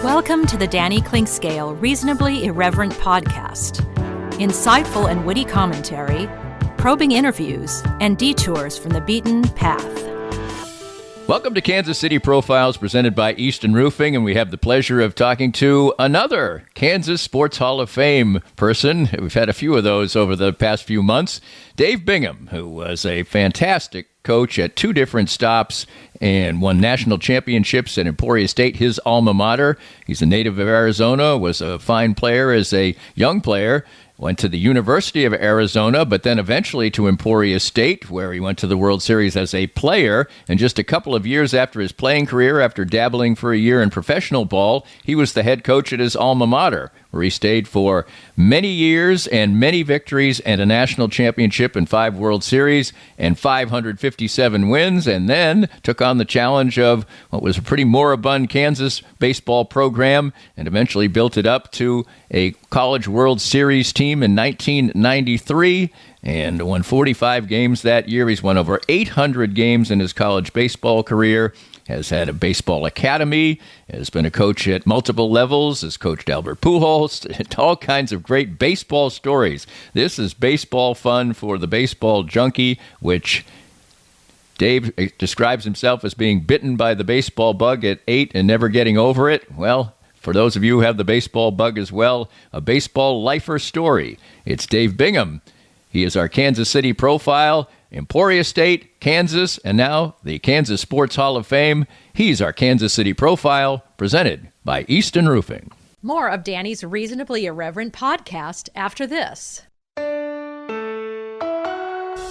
Welcome to the Danny Clinkscale Reasonably Irreverent podcast. Insightful and witty commentary, probing interviews, and detours from the beaten path. Welcome to Kansas City Profiles, presented by Easton Roofing, and we have the pleasure of talking to another Kansas Sports Hall of Fame person. We've had a few of those over the past few months. Dave Bingham, who was a fantastic coach at two different stops and won national championships at Emporia State, his alma mater. He's a native of Arizona, was a fine player as a young player, went to the University of Arizona, but then eventually to Emporia State, where he went to the World Series as a player. And just a couple of years after his playing career, after dabbling for a year in professional ball, he was the head coach at his alma mater, where he stayed for many years and many victories and a national championship and 5 World Series and 557 wins, and then took on the challenge of what was a pretty moribund Kansas baseball program and eventually built it up to a College World Series team in 1993 and won 45 games that year. He's won over 800 games in his college baseball career, has had a baseball academy, has been a coach at multiple levels, has coached Albert Pujols, all kinds of great baseball stories. This is baseball fun for the baseball junkie, which Dave describes himself as being bitten by the baseball bug at 8 and never getting over it. Well, for those of you who have the baseball bug as well, a baseball lifer story. It's Dave Bingham. He is our Kansas City profile, Emporia State, Kansas, and now the Kansas Sports Hall of Fame. He's our Kansas City profile, presented by Easton Roofing. More of Danny's Reasonably Irreverent podcast after this.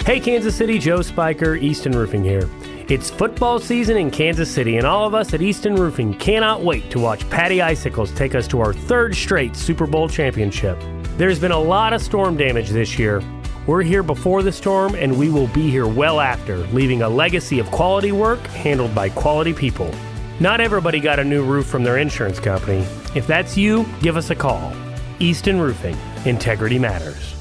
Hey Kansas City, Joe Spiker, Easton Roofing here. It's football season in Kansas City, and all of us at Easton Roofing cannot wait to watch Patty Icicles take us to our 3rd straight Super Bowl championship. There's been a lot of storm damage this year. We're here before the storm, and we will be here well after, leaving a legacy of quality work handled by quality people. Not everybody got a new roof from their insurance company. If that's you, give us a call. Easton Roofing. Integrity matters.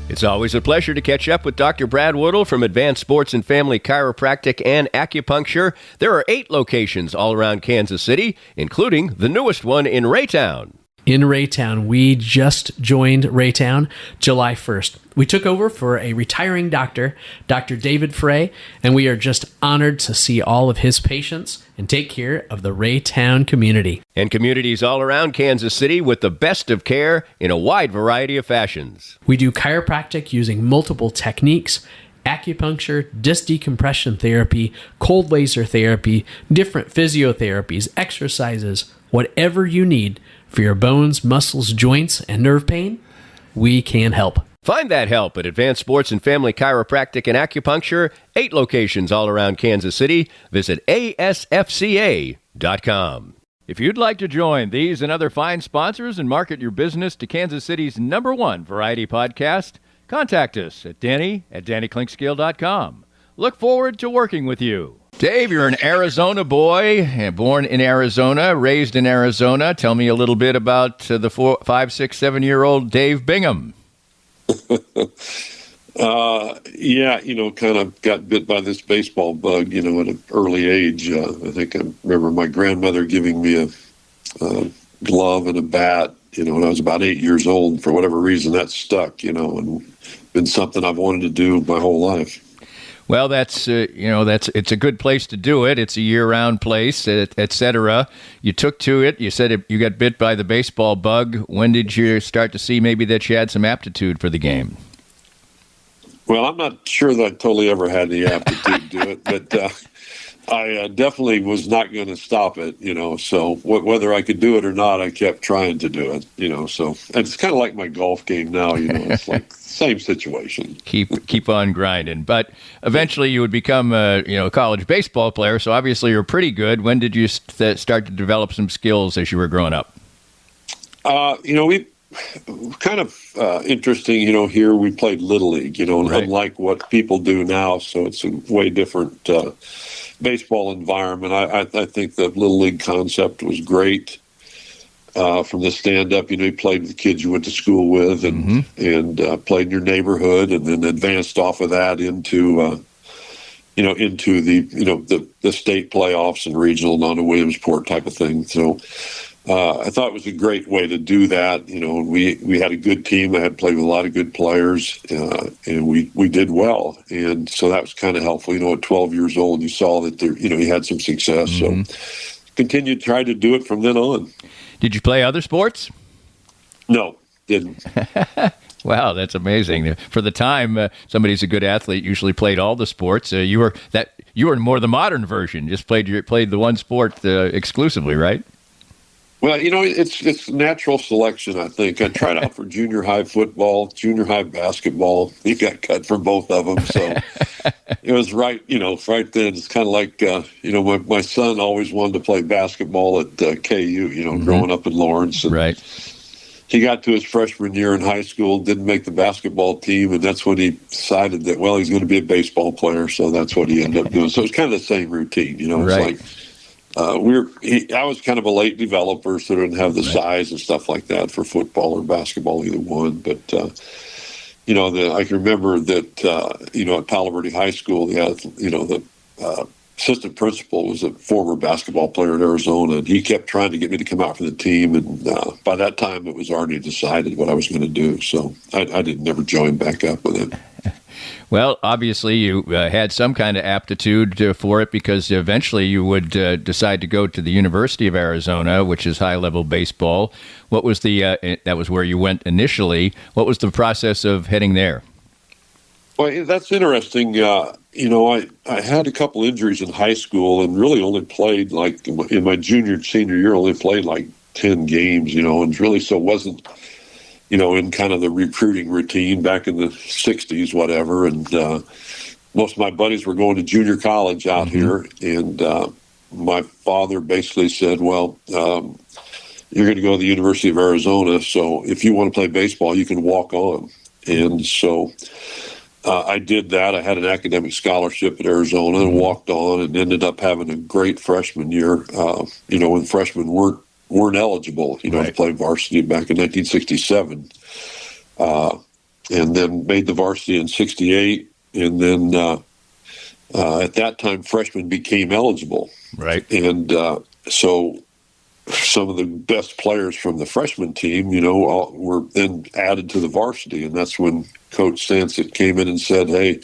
It's always a pleasure to catch up with Dr. Brad Woodle from Advanced Sports and Family Chiropractic and Acupuncture. There are 8 locations all around Kansas City, including the newest one in Raytown. In Raytown, we just joined Raytown July 1st. We took over for a retiring doctor, Dr. David Frey, and we are just honored to see all of his patients and take care of the Raytown community. And communities all around Kansas City with the best of care in a wide variety of fashions. We do chiropractic using multiple techniques, acupuncture, disc decompression therapy, cold laser therapy, different physiotherapies, exercises, whatever you need for your bones, muscles, joints, and nerve pain, we can help. Find that help at Advanced Sports and Family Chiropractic and Acupuncture, 8 locations all around Kansas City. Visit ASFCA.com. If you'd like to join these and other fine sponsors and market your business to Kansas City's #1 variety podcast, contact us at danny@dannyclinkscale.com. Look forward to working with you. Dave, you're an Arizona boy, born in Arizona, raised in Arizona. Tell me a little bit about the 4, 5, 6, 7-year-old Dave Bingham. Kind of got bit by this baseball bug, at an early age. I think I remember my grandmother giving me a glove and a bat, when I was about 8 years old. For whatever reason, that stuck, and been something I've wanted to do my whole life. Well, it's a good place to do it. It's a year-round place, et cetera. You took to it. You said you got bit by the baseball bug. When did you start to see maybe that you had some aptitude for the game? Well, I'm not sure that I totally ever had the aptitude to do it, but I definitely was not going to stop it, so whether I could do it or not, I kept trying to do it, so and it's kind of like my golf game now, it's like same situation. Keep on grinding, but eventually you would become a college baseball player, so obviously you're pretty good. When did you start to develop some skills as you were growing up? We kind of interesting, here we played Little League, right. Unlike what people do now, so it's a way different baseball environment. I think the Little League concept was great from the stand-up. You played with the kids you went to school with and played in your neighborhood, and then advanced off of that into the state playoffs and regional, on to Williamsport type of thing. So I thought it was a great way to do that. We had a good team. I had played with a lot of good players, and we did well. And so that was kind of helpful. At 12 years old, you saw that he had some success. Mm-hmm. So continued to try to do it from then on. Did you play other sports? No, didn't. Wow, that's amazing. For the time, somebody's a good athlete usually played all the sports. You were more the modern version. Just played the one sport exclusively, right? Well, it's natural selection, I think. I tried out for junior high football, junior high basketball. He got cut for both of them, so it was right then. It's kind of like, my son always wanted to play basketball at KU, mm-hmm. growing up in Lawrence. And right. He got to his freshman year in high school, didn't make the basketball team, and that's when he decided that, he's going to be a baseball player, so that's what he ended up doing. So it's kind of the same routine, Right. It's like I was kind of a late developer, so I didn't have the size and stuff like that for football or basketball, either one. But, I can remember that, at Palo Verde High School, the assistant principal was a former basketball player at Arizona, and he kept trying to get me to come out for the team. And by that time, it was already decided what I was going to do. So I didn't never join back up with him. Well, obviously, you had some kind of aptitude for it because eventually you would decide to go to the University of Arizona, which is high-level baseball. What was that was where you went initially. What was the process of heading there? Well, that's interesting. I had a couple injuries in high school and really only played in my senior year, only played 10 games, and really so wasn't, in kind of the recruiting routine back in the 60s, whatever. And most of my buddies were going to junior college out here. And my father basically said, you're going to go to the University of Arizona. So if you want to play baseball, you can walk on. And so I did that. I had an academic scholarship at Arizona and walked on and ended up having a great freshman year, when freshmen weren't eligible, to play varsity back in 1967. And then made the varsity in 68. And then at that time, freshmen became eligible. Right. And so some of the best players from the freshman team, were then added to the varsity. And that's when Coach Sansett came in and said, hey,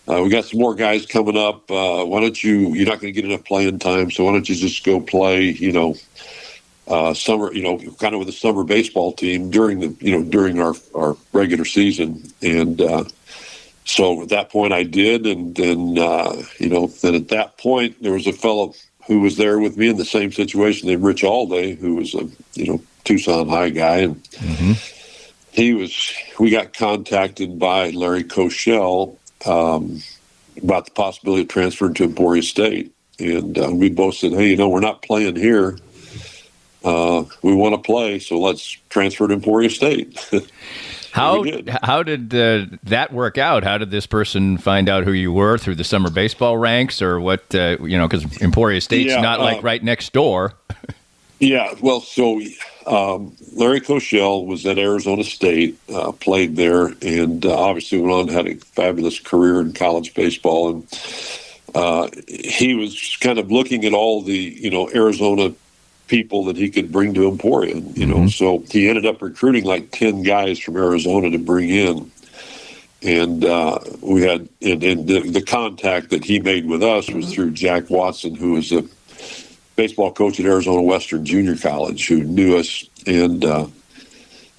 we got some more guys coming up. Why don't you're not going to get enough playing time, so why don't you just go play, summer, kind of with the summer baseball team during our regular season. And so at that point I did. And then, then at that point there was a fellow who was there with me in the same situation named Rich Alday, who was a, Tucson High guy. And we got contacted by Larry Koschel about the possibility of transferring to Emporia State. And we both said, hey, we're not playing here. We want to play, so let's transfer to Emporia State. How did that work out? How did this person find out who you were through the summer baseball ranks, or what? Because Emporia State's not right next door. Yeah, well, so Larry Koschel was at Arizona State, played there, and obviously went on and had a fabulous career in college baseball. And he was kind of looking at all the Arizona people that he could bring to Emporia, so he ended up recruiting 10 guys from Arizona to bring in. And we had, and the contact that he made with us was through Jack Watson, who was a baseball coach at Arizona Western Junior College, who knew us. And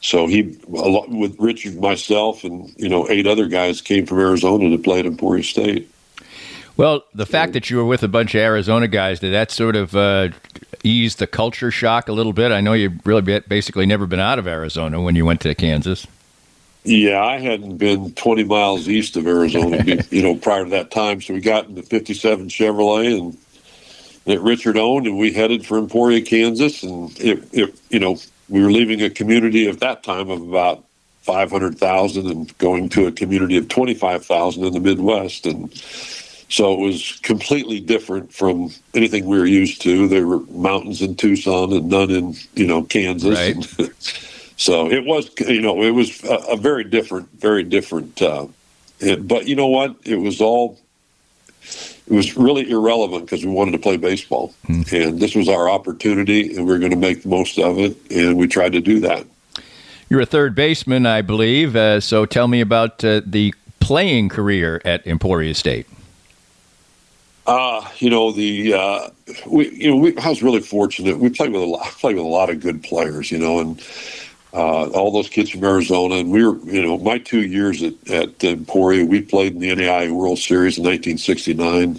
so he, along with Richard, myself, and 8 other guys, came from Arizona to play at Emporia State. Well, the fact that you were with a bunch of Arizona guys, did that sort of ease the culture shock a little bit? I know you've really basically never been out of Arizona when you went to Kansas. Yeah, I hadn't been 20 miles east of Arizona, prior to that time. So we got in the 57 Chevrolet and that Richard owned, and we headed for Emporia, Kansas. And we were leaving a community at that time of about 500,000 and going to a community of 25,000 in the Midwest. And so it was completely different from anything we were used to. There were mountains in Tucson and none in, Kansas. Right. So it was, it was a very different, but you know what? It was all, it was really irrelevant because we wanted to play baseball. And this was our opportunity, and we were going to make the most of it, and we tried to do that. You're a third baseman, I believe. So tell me about the playing career at Emporia State. I was really fortunate. We played with a lot of good players, and all those kids from Arizona. And we were, my 2 years at Emporia, we played in the NAIA World Series in 1969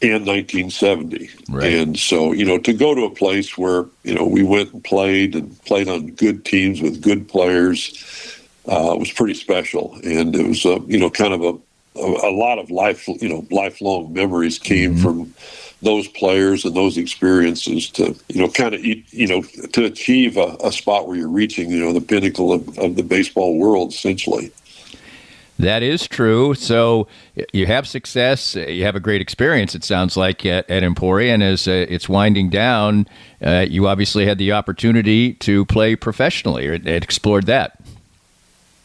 and 1970. Right. And so, to go to a place where, we went and played on good teams with good players was pretty special. And it was, kind of a lot of lifelong memories came from those players and those experiences to, to achieve a spot where you're reaching, the pinnacle of the baseball world, essentially. That is true. So you have success. You have a great experience, it sounds like, at Emporia. And as it's winding down, you obviously had the opportunity to play professionally and explored that.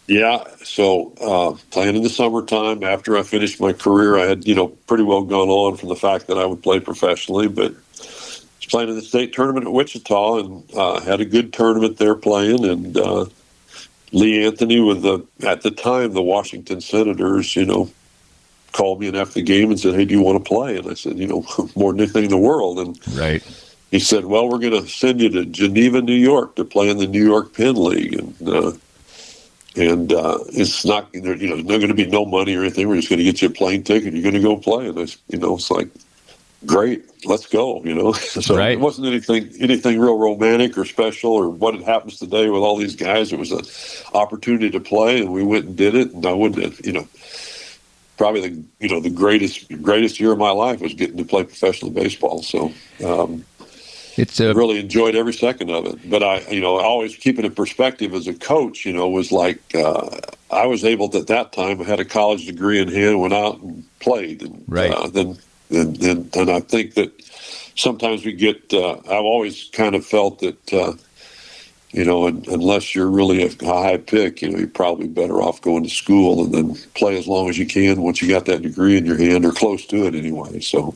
Yeah, so playing in the summertime after I finished my career, I had, pretty well gone on from the fact that I would play professionally, but I was playing in the state tournament at Wichita and had a good tournament there playing. And Lee Anthony at the time, the Washington Senators, called me after the game and said, "Hey, do you want to play?" And I said, more than anything in the world. And right. He said, "Well, we're going to send you to Geneva, New York to play in the New York Penn League." And it's not, there's not going to be no money or anything. We're just going to get you a plane ticket. You're going to go play. And it's like, great, let's go. So right. It wasn't anything real romantic or special or what had happens today with all these guys. It was an opportunity to play, and we went and did it. And I wouldn't have, probably the greatest year of my life was getting to play professional baseball. So. I really enjoyed every second of it. But I always keep it in perspective as a coach, was like I was able to, at that time, I had a college degree in hand, went out and played. And right. Then I think that sometimes we get, I've always kind of felt that, unless you're really a high pick, you're probably better off going to school and then play as long as you can once you got that degree in your hand, or close to it anyway. So.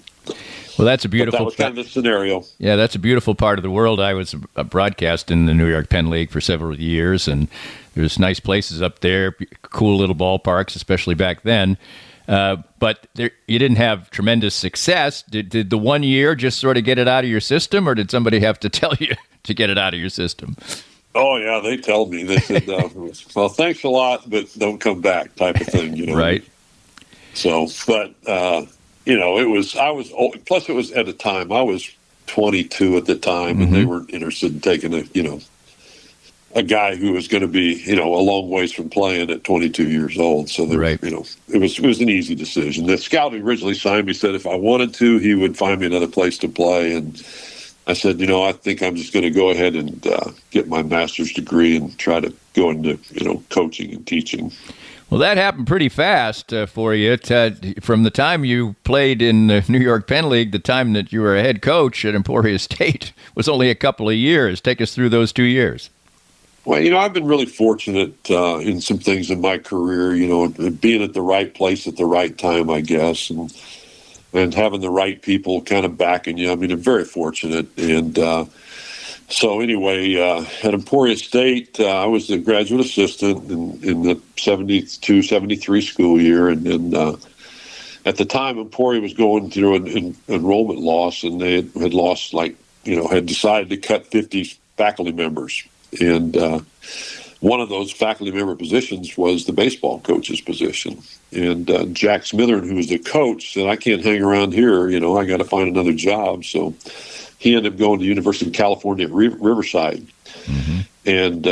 Well, that's a beautiful. But that was kind of the scenario. Yeah, that's a beautiful part of the world. I was a broadcast in the New York Penn League for several years, and there's nice places up there, cool little ballparks, especially back then. But you didn't have tremendous success. Did the 1 year just sort of get it out of your system, or did somebody have to tell you to get it out of your system? Oh, yeah, they told me. They said, well, thanks a lot, but don't come back, type of thing, Right. So, but... plus it was at a time, I was 22 at the time, and they were interested in taking a guy who was going to be, a long ways from playing at 22 years old. So, right. It was an easy decision. The scout who originally signed me said if I wanted to, he would find me another place to play. And I said, I think I'm just going to go ahead and get my master's degree and try to go into, coaching and teaching. Well, that happened pretty fast for you. From the time you played in the New York Penn League, the time that you were a head coach at Emporia State was only a couple of years. Take us through those 2 years. Well, I've been really fortunate in some things in my career, being at the right place at the right time, I guess, and having the right people kind of backing you. I'm very fortunate. And so anyway, at Emporia State, I was the graduate assistant in the 72-73 school year. And then at the time, Emporia was going through an enrollment loss, and they had lost, had decided to cut 50 faculty members. And one of those faculty member positions was the baseball coach's position. And Jack Smithern, who was the coach, said, "I can't hang around here. I got to find another job." So he ended up going to the University of California at Riverside. Mm-hmm. And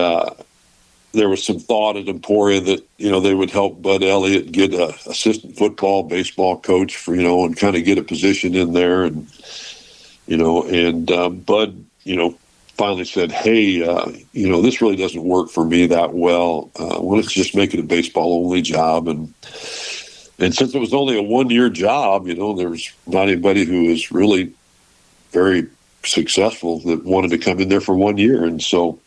there was some thought at Emporia that, they would help Bud Elliott get an assistant football, baseball coach for, and kind of get a position in there. And, Bud, finally said, "Hey, this really doesn't work for me that well. Well, let's just make it a baseball-only job." And since it was only a 1 year job, there was not anybody who was really very successful that wanted to come in there for 1 year. And so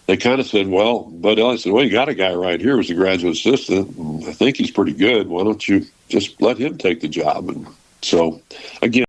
they kind of said, Bud Elliott said, "Well, you got a guy right here who's a graduate assistant, and I think he's pretty good. Why don't you just let him take the job?" And So, again,